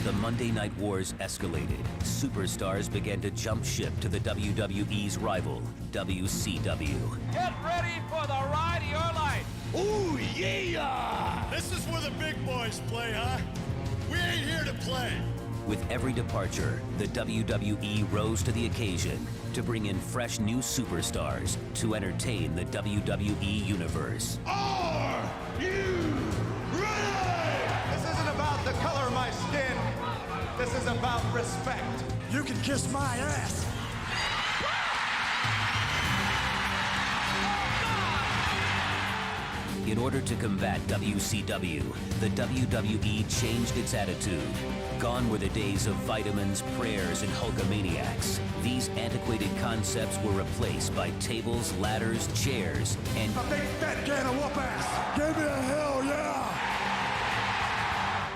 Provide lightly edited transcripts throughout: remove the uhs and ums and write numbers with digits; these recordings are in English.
the Monday Night Wars escalated, superstars began to jump ship to the WWE's rival, WCW. Get ready for the ride of your life! Ooh, yeah! This is where the big boys play, huh? We ain't here to play. With every departure, the WWE rose to the occasion to bring in fresh new superstars to entertain the WWE Universe. Are you ready? This isn't about the color of my skin. This is about respect. You can kiss my ass. In order to combat WCW, the WWE changed its attitude. Gone were the days of vitamins, prayers, and Hulkamaniacs. These antiquated concepts were replaced by tables, ladders, chairs, and A big fat can of whoop ass. Give me a hell yeah.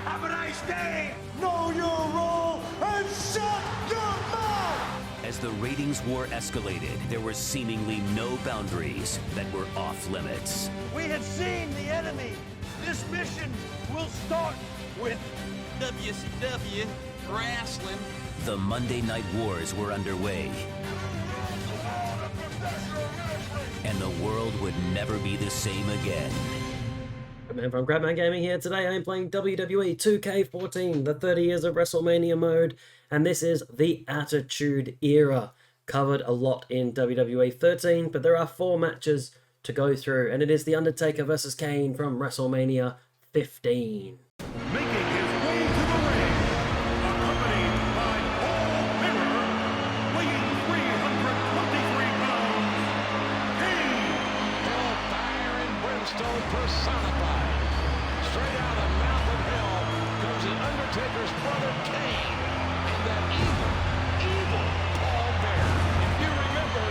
Have a nice day. Know your role and shut your mouth. as the ratings war escalated, there were seemingly no boundaries that were off limits. We have seen the enemy. This mission will start with WCW wrestling. The Monday Night Wars were underway, and the world would never be the same again. Crabman from Crabman Gaming here. Today I'm playing WWE 2K14, the 30 Years of WrestleMania mode, and this is the Attitude Era. Covered a lot in WWE 13, but there are 4 matches to go through, and it is The Undertaker versus Kane from WrestleMania 15. Making his way to the ring, accompanied by Paul Bearer, weighing 323 pounds, Kane. Hellfire and brimstone personified. Straight out of the mouth of hell comes the Undertaker's brother Kane, and that evil Paul Bearer. If you remember,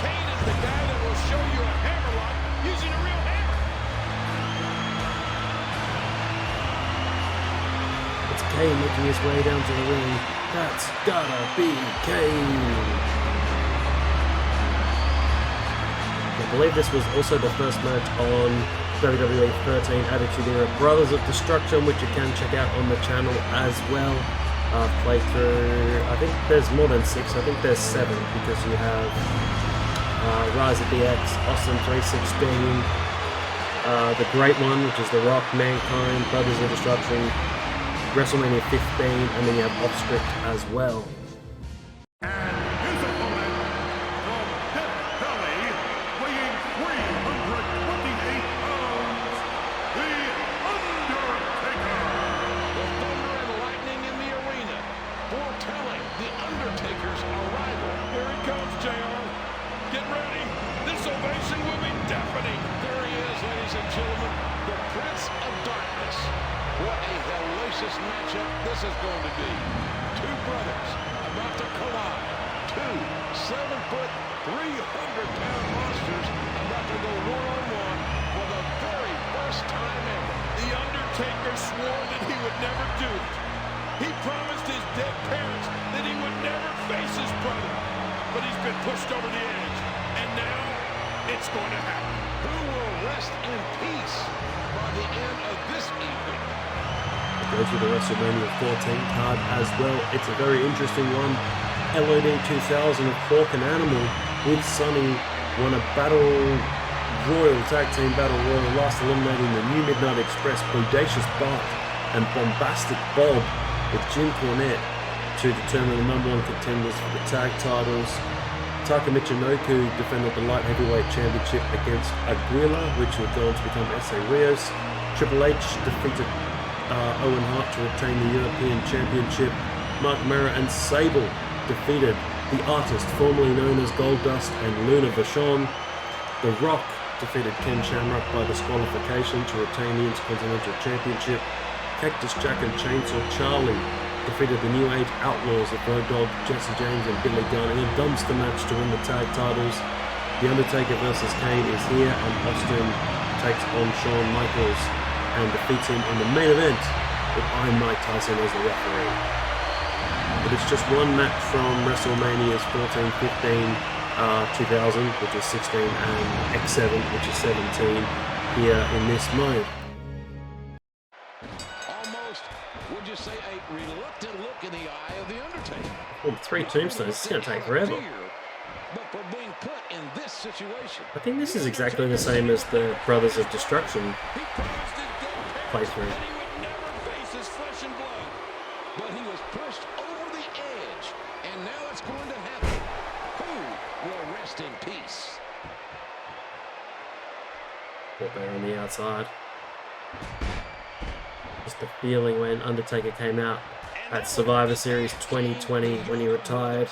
Kane is the guy that will show you a hammerlock using a real hammer. It's Kane making his way down to the ring. That's gotta be Kane. I believe this was also the first match on WWE 13 Attitude Era Brothers of Destruction, which you can check out on the channel as well. I've played through, I think there's more than 6, I think there's 7, because you have Rise of DX, Austin 316, the Great One, which is The Rock, Mankind, Brothers of Destruction, WrestleMania 15, and then you have Off Script as well. And his opponent from Death Valley, weighing 328 pounds, The Undertaker. The thunder and lightning in the arena, foretelling the Undertaker's arrival. Here he comes, JR. Get ready. This ovation will be deafening. There he is, ladies and gentlemen, the Prince of Darkness. What a hellacious matchup this is going to be. 2 brothers about to collide. 2 7-foot, 300-pound monsters about to go one-on-one for the very first time ever. The Undertaker swore that he would never do it. He promised his dead parents that he would never face his brother. But he's been pushed over the edge. And now, it's going to happen. Who will rest in peace by the end of this evening? It goes with the WrestleMania 14 card as well. It's a very interesting one. LOD 2000 of Hawk and Animal with Sonny won a tag team battle royal, last eliminating the New Midnight Express, Bodacious Bart and Bombastic Bob with Jim Cornette to determine the #1 contenders for the tag titles. Taka Michinoku defended the Light Heavyweight Championship against Aguila, which would go on to become S.A. Rios. Triple H defeated Owen Hart to retain the European Championship. Mark Mara and Sable defeated The Artist, formerly known as Goldust, and Luna Vachon. The Rock defeated Ken Shamrock by disqualification to retain the Intercontinental Championship. Cactus Jack and Chainsaw Charlie defeated the New Age Outlaws of Road Dogg, Jesse James and Billy Gunn in a dumpster match to win the tag titles. The Undertaker versus Kane is here, and Austin takes on Shawn Michaels and defeats him in the main event with Iron Mike Tyson as the referee. But it's just one match from WrestleMania's 14, 15, 2000, which is 16, and X7, which is 17, here in this mode. Almost, would you say a reluctant look in the eye of the Undertaker. Oh, 3 tombstones. It's going to take forever. But for being put in this situation, I think this is exactly the same as the Brothers of Destruction playthrough. he would never face his flesh and blood. But he was pushed over the edge, and now it's going to happen. Who will rest in peace? Paul Bear on the outside. Just the feeling when Undertaker came out at Survivor Series 2020 when he retired.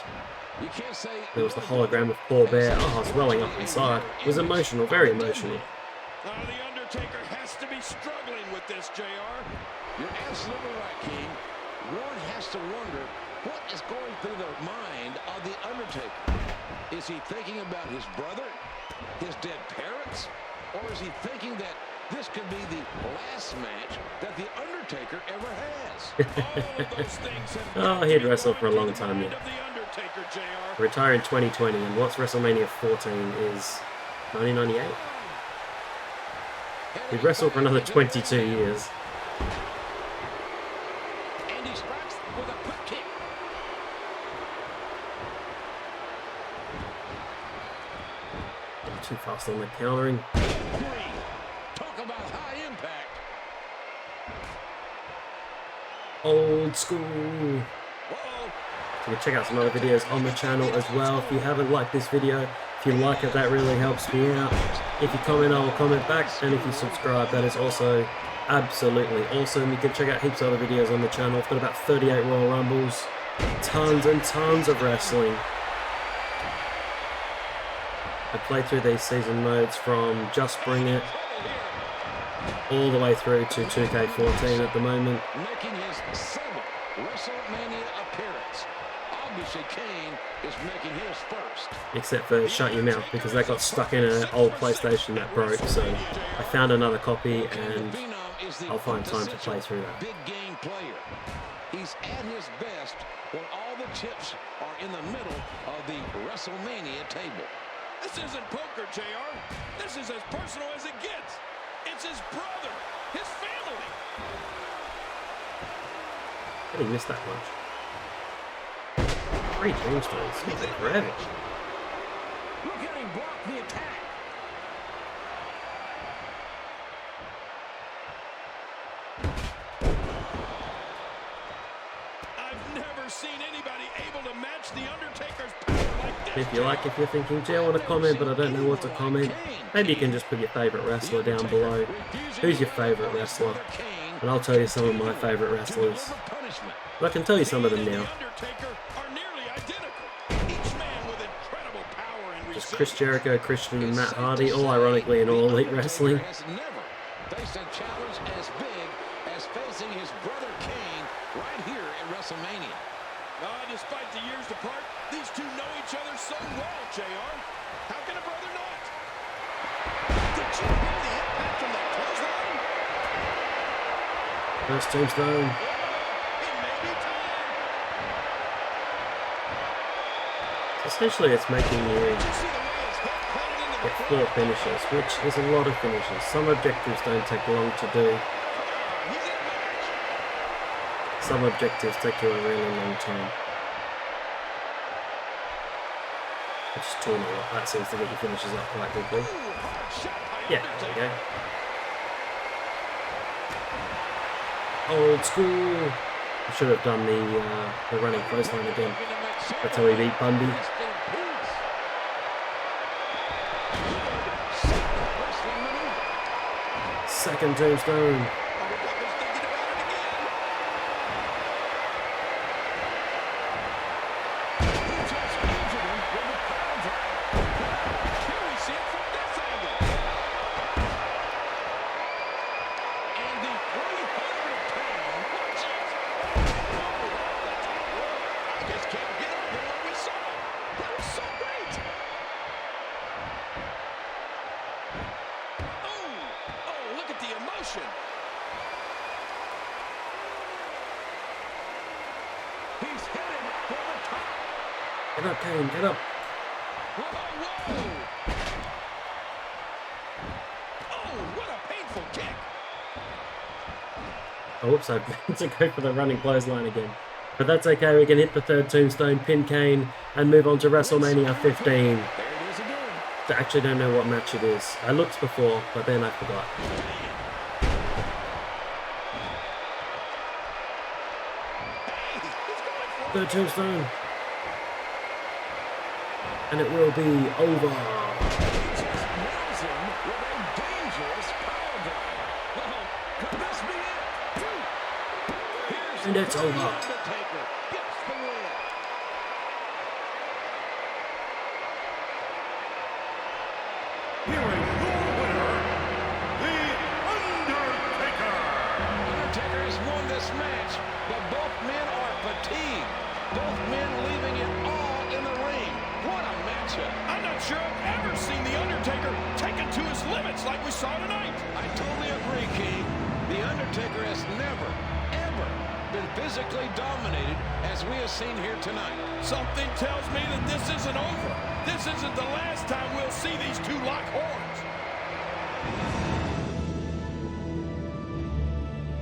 You can't say There was the hologram of Paul Bear. Oh, I was welling up inside. It was emotional, very emotional. The Undertaker has to be struggling with this, JR. You're absolutely right, King. One has to wonder what is going through the mind of the Undertaker. Is he thinking about his brother, his dead parents, or is he thinking that this could be the last match that the Undertaker ever has? Oh, he'd wrestled for a long time now. Retired in 2020, and what's WrestleMania 14 is 1998. He'd wrestled for another 22 years. And he strikes with a quick kick. Too fast on the countering. Talk about high impact. Old school. You can check out some other videos on the channel as well. If you haven't liked this video, if you like it, that really helps me out. If you comment, I will comment back. And if you subscribe, that is also absolutely awesome. You can check out heaps of other videos on the channel. I've got about 38 Royal Rumbles. Tons and tons of wrestling. I played through these season modes from Just Bring It all the way through to 2K14 at the moment. Making his 7th WrestleMania appearance. Obviously, Kane is making his first. Except for Shut Your Mouth, because that got stuck in an old PlayStation that broke, so I found another copy and I'll find time to play through that. Big game player. He's at his best when all the chips are in the middle of the WrestleMania table. This isn't poker, JR. This is as personal as it gets. It's his brother, his family. I didn't miss that much. 3 tombstones. It's taking forever. Look at him block the attack. I've never seen anybody able to match the Undertaker's power like this. If you're thinking, gee, I want to comment, but I don't know what to comment, maybe you can just put your favourite wrestler down below. Who's your favourite wrestler? And I'll tell you some of my favourite wrestlers. But I can tell you some of them now. Just Chris Jericho, Christian, and Matt Hardy, all ironically in All Elite Wrestling. Faced a challenge as big as facing his brother Kane right here at WrestleMania. Despite the years apart, these two know each other so well, JR. How can a brother not? Did you hear the impact from that clothesline? First tombstone. It may be time. Essentially, it's making you Did you see the way his head planted into the get 4 finishes, which is a lot of finishes. Some objectives don't take long to do. He's in a match. Some objectives take you a really long time. I just torn a lot. That seems to get your finishes up quite quickly. Ooh, hard shot by Yeah, Undertaker. there you go. Old school. I should have done the running clothesline again. That's how we beat Bundy. Second tombstone. He's headed for the top. Get up, Kane, get up. Whoa, whoa. Oh, what a painful kick. Oh, whoops, I meant to go for the running clothesline again. But that's okay, we can hit the third tombstone, pin Kane, and move on to WrestleMania 15. I actually don't know what match it is. I looked before, but then I forgot. Third tombstone. And it will be over. And it's over. Here is your winner, The Undertaker. Undertaker has won this match, but both men are fatigued. Both men leaving it all in the ring. What a matchup. I'm not sure I've ever seen The Undertaker taken to his limits like we saw tonight. I totally agree, King. The Undertaker has never, ever been physically dominated as we have seen here tonight. Something tells me that this isn't over. This isn't the last time we'll see these two lock horns.